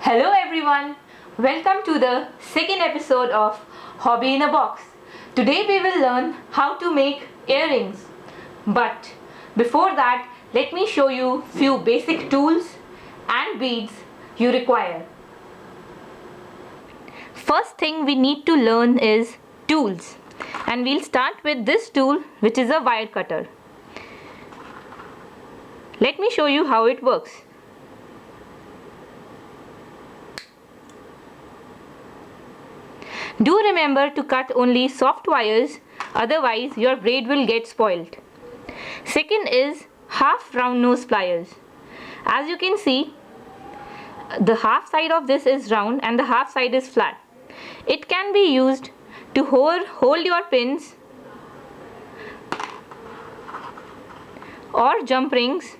Hello everyone, welcome to the second episode of Hobby in a Box. Today we will learn how to make earrings. But before that, let me show you few basic tools and beads you require. First thing we need to learn is tools, and we'll start with this tool, which is a wire cutter. Let me show you how it works. Do remember to cut only soft wires, otherwise your braid will get spoiled. Second is half round nose pliers. As you can see, the half side of this is round and the half side is flat. It can be used to hold your pins or jump rings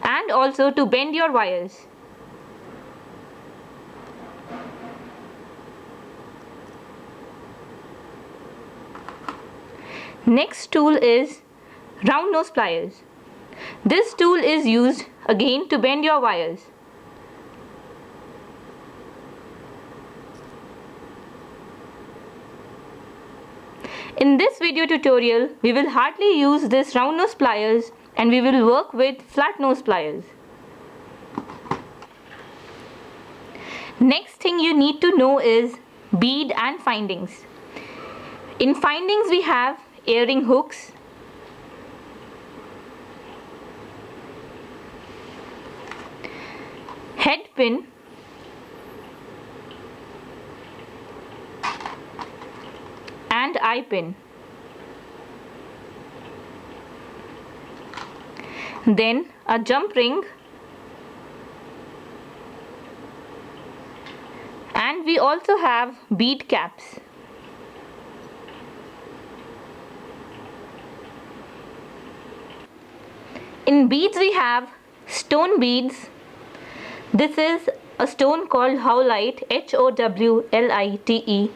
and also to bend your wires. Next tool is round nose pliers. This tool is used again to bend your wires. In this video tutorial, we will hardly use this round nose pliers and we will work with flat nose pliers. Next thing you need to know is bead and findings. In findings we have earring hooks, head pin, and eye pin. Then a jump ring, and we also have bead caps. In beads we have stone beads. This is a stone called howlite, Howlite.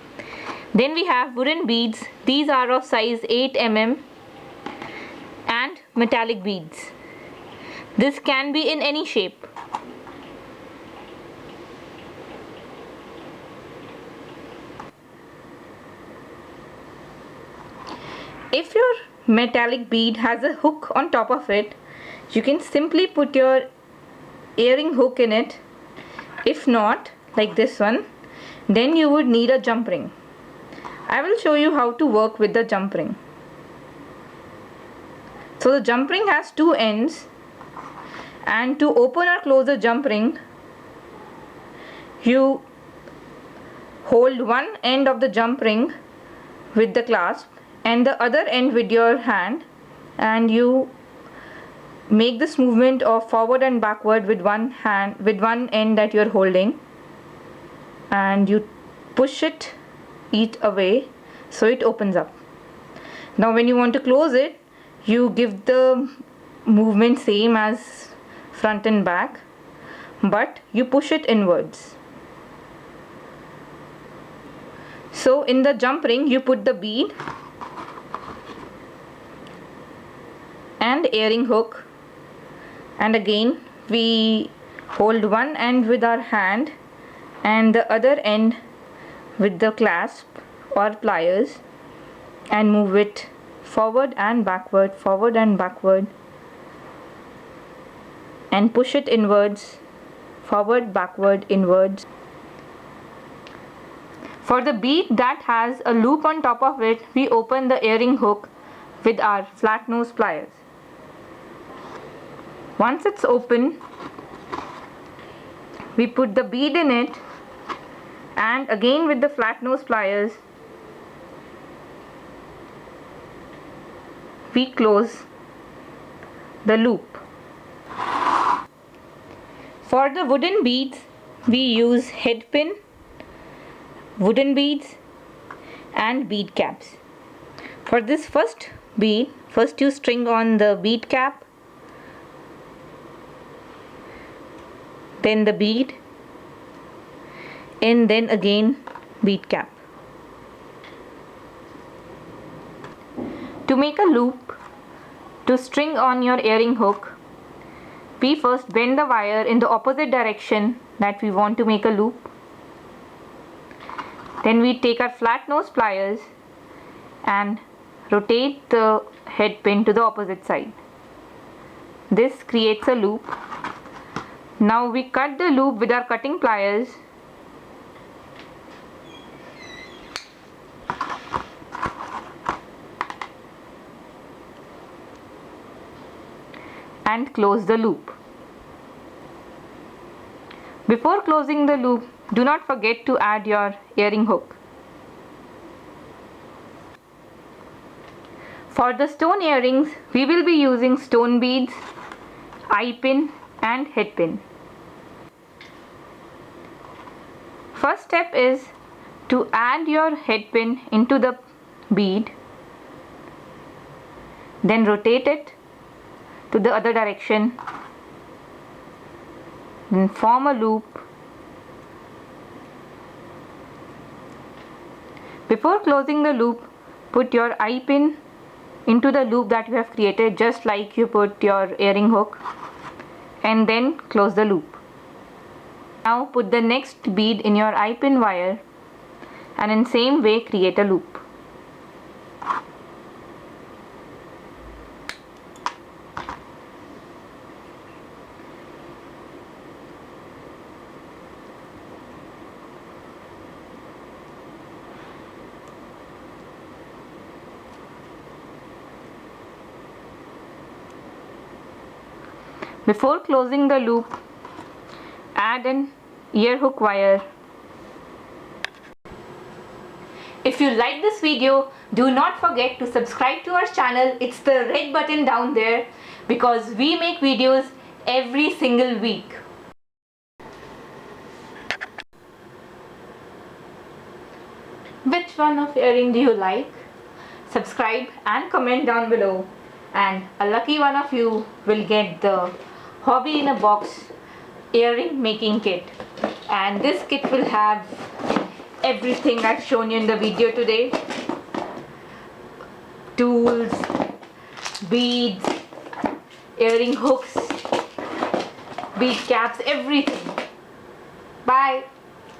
Then we have wooden beads. These are of size 8 mm and metallic beads. This can be in any shape. If your metallic bead has a hook on top of it, you can simply put your earring hook in it. If not, like this one, then you would need a jump ring. I will show you how to work with the jump ring. So the jump ring has two ends, and to open or close the jump ring, you hold one end of the jump ring with the clasp and the other end with your hand, and you make this movement of forward and backward with one hand, with one end that you're holding, and you push it away so it opens up. Now when you want to close it, you give the movement same as front and back, but you push it inwards. So in the jump ring you put the bead and earring hook, and again we hold one end with our hand and the other end with the clasp or pliers, and move it forward and backward, and push it inwards, forward, backward, inwards. For the bead that has a loop on top of it, we open the earring hook with our flat nose pliers. Once it's open, we put the bead in it, and again with the flat nose pliers we close the loop. For the wooden beads, we use head pin, wooden beads, and bead caps. For this first bead, first you string on the bead cap, then the bead, and then again bead cap. To make a loop to string on your earring hook, we first bend the wire in the opposite direction that we want to make a loop. Then we take our flat nose pliers and rotate the head pin to the opposite side. This creates a loop. Now we cut the loop with our cutting pliers. And close the loop. Before closing the loop, do not forget to add your earring hook. For the stone earrings, we will be using stone beads, eye pin and head pin. First step is to add your head pin into the bead, then rotate it to the other direction, then form a loop. Before closing the loop, put your eye pin into the loop that you have created, just like you put your earring hook, and then close the loop. Now put the next bead in your eye pin wire and in same way create a loop. Before closing the loop, add an ear hook wire. If you like this video, do not forget to subscribe to our channel. It's the red button down there because we make videos every single week. Which one of earring do you like? Subscribe and comment down below, and a lucky one of you will get the Hobby in a Box earring making kit. And this kit will have everything I've shown you in the video today: tools, beads, earring hooks, bead caps, everything. Bye.